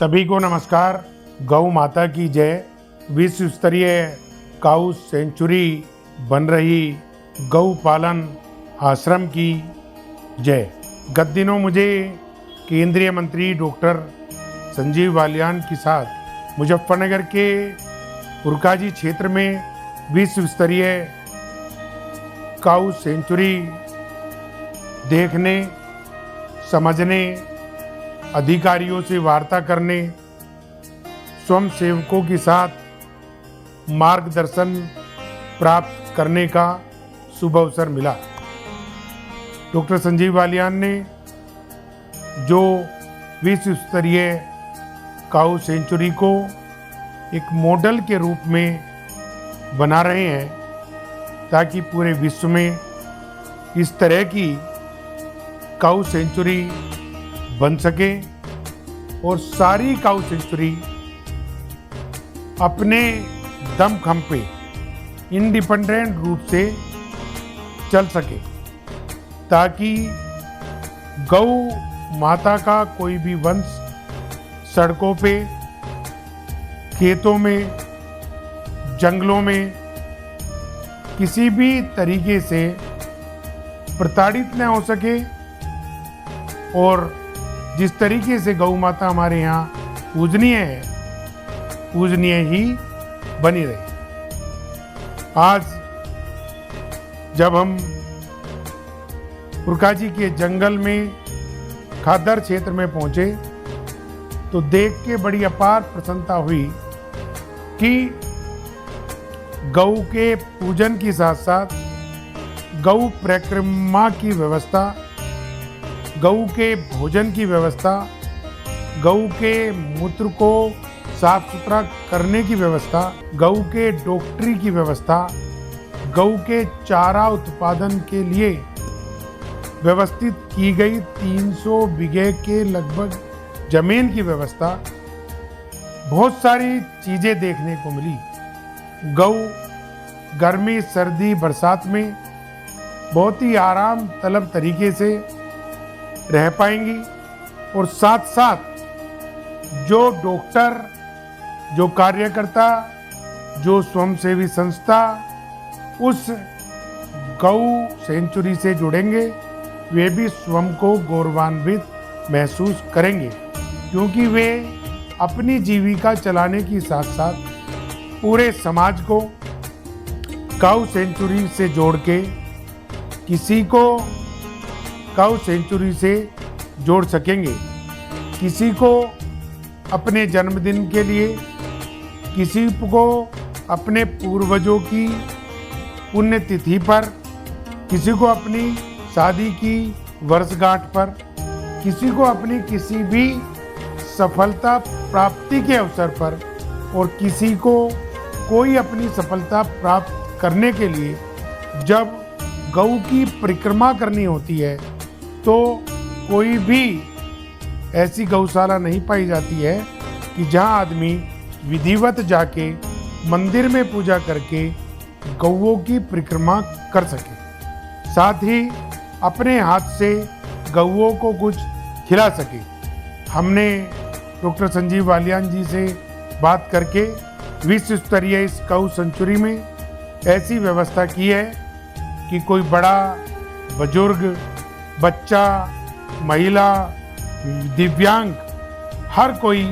सभी को नमस्कार। गौ माता की जय। विश्व स्तरीय काऊ सेंचुरी बन रही गौ पालन आश्रम की जय। गत दिनों मुझे केंद्रीय मंत्री डॉक्टर संजीव बालियान के साथ मुजफ्फरनगर के पुरकाजी क्षेत्र में विश्व स्तरीय काऊ सेंचुरी देखने, समझने, अधिकारियों से वार्ता करने, स्वयं सेवकों के साथ मार्गदर्शन प्राप्त करने का शुभ अवसर मिला। डॉक्टर संजीव बालियान ने जो विश्व स्तरीय काऊ सेंचुरी को एक मॉडल के रूप में बना रहे हैं ताकि पूरे विश्व में इस तरह की काऊ सेंचुरी बन सके और सारी काऊ सेंचुरी अपने दमखम पे इंडिपेंडेंट रूप से चल सके, ताकि गौ माता का कोई भी वंश सड़कों पे, खेतों में, जंगलों में किसी भी तरीके से प्रताड़ित न हो सके और जिस तरीके से गौ माता हमारे यहाँ पूजनीय है, पूजनीय ही बनी रहे। आज जब हम पुरकाजी के जंगल में खादर क्षेत्र में पहुंचे तो देख के बड़ी अपार प्रसन्नता हुई कि गौ के पूजन के साथ साथ गौ परिक्रमा की व्यवस्था, गौ के भोजन की व्यवस्था, गौ के मूत्र को साफ सुथरा करने की व्यवस्था, गौ के डॉक्टरी की व्यवस्था, गौ के चारा उत्पादन के लिए व्यवस्थित की गई 300 बीघे के लगभग जमीन की व्यवस्था, बहुत सारी चीजें देखने को मिली। गौ गर्मी, सर्दी, बरसात में बहुत ही आराम तलब तरीके से रह पाएंगी और साथ साथ जो डॉक्टर, जो कार्यकर्ता, जो स्वयंसेवी संस्था उस गौ सेंचुरी से जुड़ेंगे वे भी स्वयं को गौरवान्वित महसूस करेंगे, क्योंकि वे अपनी जीविका चलाने के साथ साथ पूरे समाज को काऊ सेंचुरी से जोड़ के किसी को काऊ सेंचुरी से जोड़ सकेंगे, किसी को अपने जन्मदिन के लिए, किसी को अपने पूर्वजों की पुण्यतिथि पर, किसी को अपनी शादी की वर्षगांठ पर, किसी को अपनी किसी भी सफलता प्राप्ति के अवसर पर और किसी को कोई अपनी सफलता प्राप्त करने के लिए जब गौ की परिक्रमा करनी होती है तो कोई भी ऐसी गौशाला नहीं पाई जाती है कि जहां आदमी विधिवत जाके मंदिर में पूजा करके गौओं की परिक्रमा कर सके, साथ ही अपने हाथ से गौओं को कुछ खिला सके। हमने डॉक्टर संजीव बालियान जी से बात करके विश्व स्तरीय इस काऊ सेंचुरी में ऐसी व्यवस्था की है कि कोई बड़ा, बुजुर्ग, बच्चा, महिला, दिव्यांग, हर कोई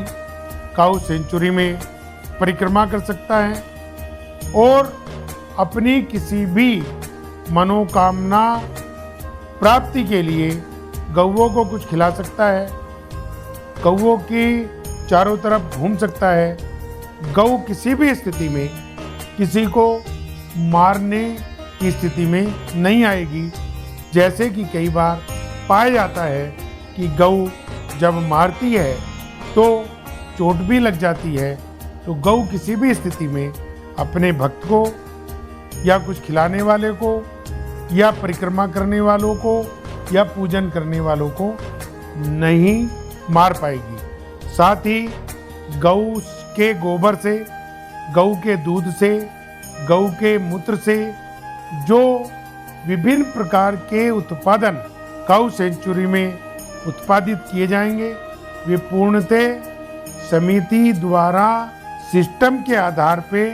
काऊ सेंचुरी में परिक्रमा कर सकता है और अपनी किसी भी मनोकामना प्राप्ति के लिए गौओं को कुछ खिला सकता है, गौओं की चारों तरफ घूम सकता है। गौ किसी भी स्थिति में किसी को मारने की स्थिति में नहीं आएगी, जैसे कि कई बार पाया जाता है कि गौ जब मारती है तो चोट भी लग जाती है। तो गौ किसी भी स्थिति में अपने भक्त को या कुछ खिलाने वाले को या परिक्रमा करने वालों को या पूजन करने वालों को नहीं मार पाएगी। साथ ही गौ के गोबर से, गौ के दूध से, गौ के मूत्र से जो विभिन्न प्रकार के उत्पादन काऊ सेंचुरी में उत्पादित किए जाएंगे वे पूर्णतः समिति द्वारा सिस्टम के आधार पे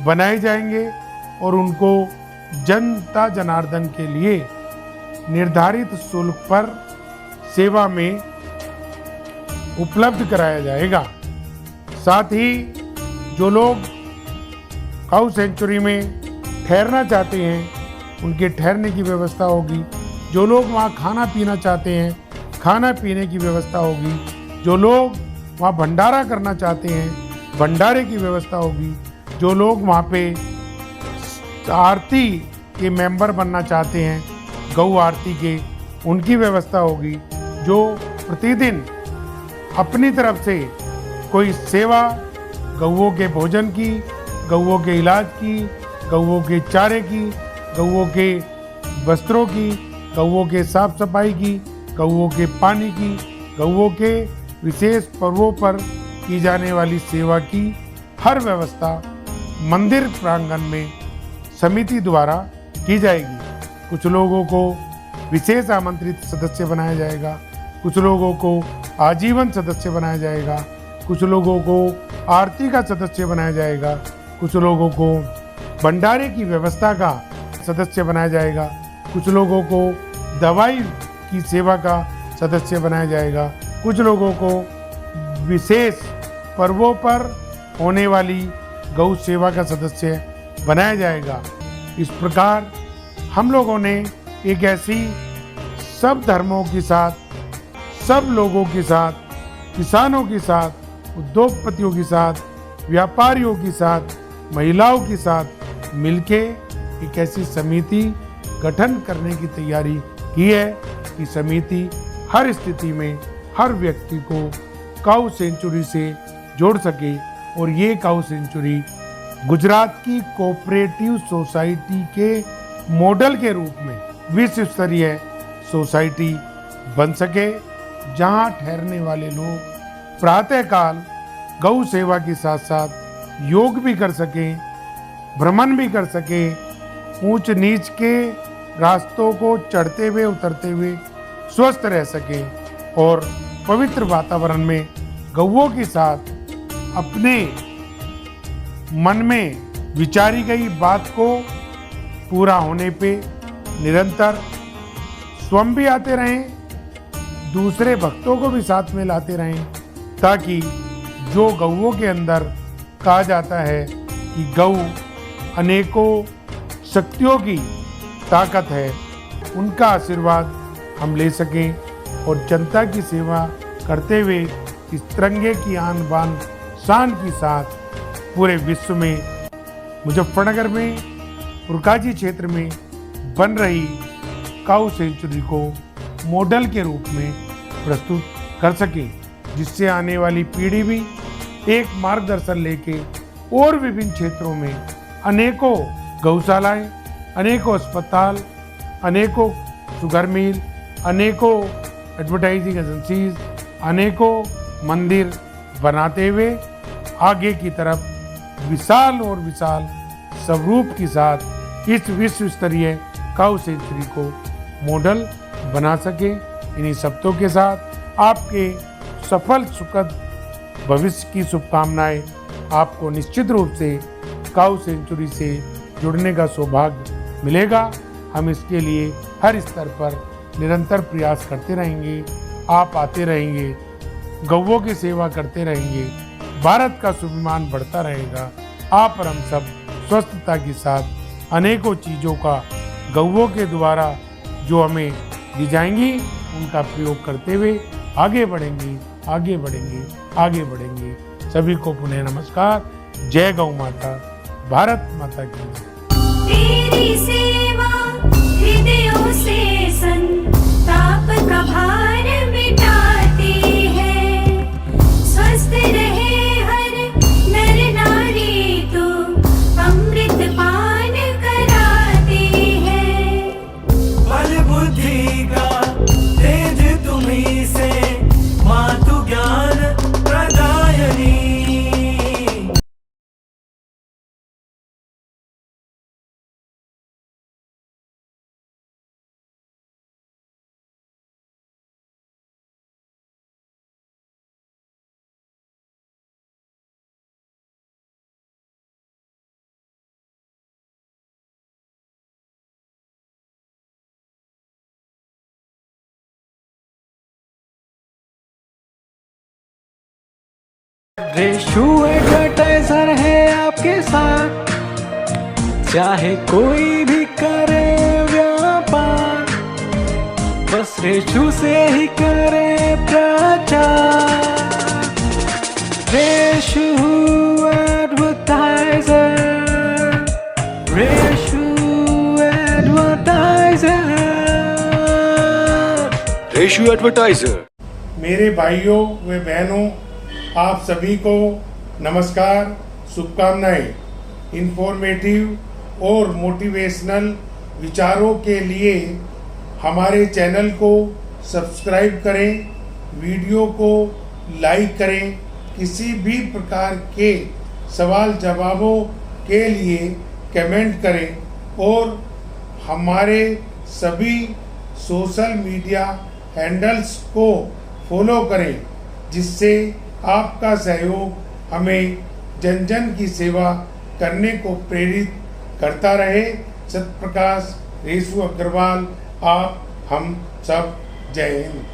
बनाए जाएंगे और उनको जनता जनार्दन के लिए निर्धारित शुल्क पर सेवा में उपलब्ध कराया जाएगा। साथ ही जो लोग काऊ सेंचुरी में ठहरना चाहते हैं उनके ठहरने की व्यवस्था होगी। जो लोग वहाँ खाना पीना चाहते हैं खाना पीने की व्यवस्था होगी। जो लोग वहाँ भंडारा करना चाहते हैं भंडारे की व्यवस्था होगी। जो लोग वहाँ पे आरती के मेंबर बनना चाहते हैं गौ आरती के उनकी व्यवस्था होगी। जो प्रतिदिन अपनी तरफ से कोई सेवा गौओं के भोजन की, गौओं के इलाज की, गौओं के चारे की, गौओं के वस्त्रों की, गौओं के साफ सफाई की, गौओं के पानी की, गौओं के विशेष पर्वों पर की जाने वाली सेवा की हर व्यवस्था मंदिर प्रांगण में समिति द्वारा की जाएगी। कुछ लोगों को विशेष आमंत्रित सदस्य बनाया जाएगा, कुछ लोगों को आजीवन सदस्य बनाया जाएगा, कुछ लोगों को आरती का सदस्य बनाया जाएगा, कुछ लोगों को भंडारे की व्यवस्था का सदस्य बनाया जाएगा, कुछ लोगों को दवाई की सेवा का सदस्य बनाया जाएगा, कुछ लोगों को विशेष पर्वों पर होने वाली गौ सेवा का सदस्य बनाया जाएगा। इस प्रकार हम लोगों ने एक ऐसी सब धर्मों के साथ, सब लोगों के साथ, किसानों के साथ, उद्योगपतियों के साथ, व्यापारियों के साथ, महिलाओं के साथ मिलके एक ऐसी समिति गठन करने की तैयारी की है कि समिति हर स्थिति में हर व्यक्ति को काऊ सेंचुरी से जोड़ सके और ये काऊ सेंचुरी गुजरात की कोऑपरेटिव सोसाइटी के मॉडल के रूप में विश्व स्तरीय सोसाइटी बन सके, जहां ठहरने वाले लोग प्रातःकाल गौ सेवा के साथ साथ योग भी कर सकें, भ्रमण भी कर सकें, ऊंच नीच के रास्तों को चढ़ते हुए उतरते हुए स्वस्थ रह सकें और पवित्र वातावरण में गौओं के साथ अपने मन में विचारी गई बात को पूरा होने पे निरंतर स्वयं भी आते रहें, दूसरे भक्तों को भी साथ में लाते रहें, ताकि जो गौओं के अंदर कहा जाता है कि गौ अनेकों शक्तियों की ताकत है, उनका आशीर्वाद हम ले सकें और जनता की सेवा करते हुए इस तिरंगे की आन बान शान के साथ पूरे विश्व में मुजफ्फरनगर में पुरकाजी क्षेत्र में बन रही काऊ सेंचुरी को मॉडल के रूप में प्रस्तुत कर सके, जिससे आने वाली पीढ़ी भी एक मार्गदर्शन लेके और विभिन्न क्षेत्रों में अनेकों गौशालाएं, अनेकों अस्पताल, अनेकों शुगर मिल, अनेकों एडवर्टाइजिंग एजेंसीज, अनेकों मंदिर बनाते हुए आगे की तरफ विशाल और विशाल स्वरूप के साथ इस विश्व स्तरीय काऊ सेंचुरी को मॉडल बना सके। इन्हीं शब्दों के साथ आपके सफल सुखद भविष्य की शुभकामनाएं। आपको निश्चित रूप से काऊ सेंचुरी से जुड़ने का सौभाग्य मिलेगा। हम इसके लिए हर स्तर पर निरंतर प्रयास करते रहेंगे। आप आते रहेंगे, गौओं की सेवा करते रहेंगे, भारत का स्वाभिमान बढ़ता रहेगा। आप और हम सब स्वस्थता के साथ अनेकों चीज़ों का गौओं के द्वारा जो हमें दी जाएंगी उनका प्रयोग करते हुए आगे बढ़ेंगे, आगे बढ़ेंगे, आगे बढ़ेंगे। सभी को पुनः नमस्कार। जय गौ माता, भारत माता की जय। तेरी सेवा हृदयों से संताप का भार मिटाती है। स्वस्थ रहे हर नर नारी तो अमृत पान कराती है। बल बुद्धि का तेज तुम्ही से रेशु एडवर्टाइजर है आपके साथ, चाहे कोई भी करे व्यापार, बस रेशु से ही करे प्रचार। Reshu advertiser, Reshu advertiser, Reshu advertiser. मेरे भाइयों व बहनों, आप सभी को नमस्कार, शुभकामनाएं। इंफॉर्मेटिव और मोटिवेशनल विचारों के लिए हमारे चैनल को सब्सक्राइब करें, वीडियो को लाइक करें। किसी भी प्रकार के सवाल जवाबों के लिए कमेंट करें और हमारे सभी सोशल मीडिया हैंडल्स को फॉलो करें, जिससे आपका सहयोग हमें जन जन की सेवा करने को प्रेरित करता रहे। सत्यप्रकाश रेशु अग्रवाल, आप हम सब, जय हिंद।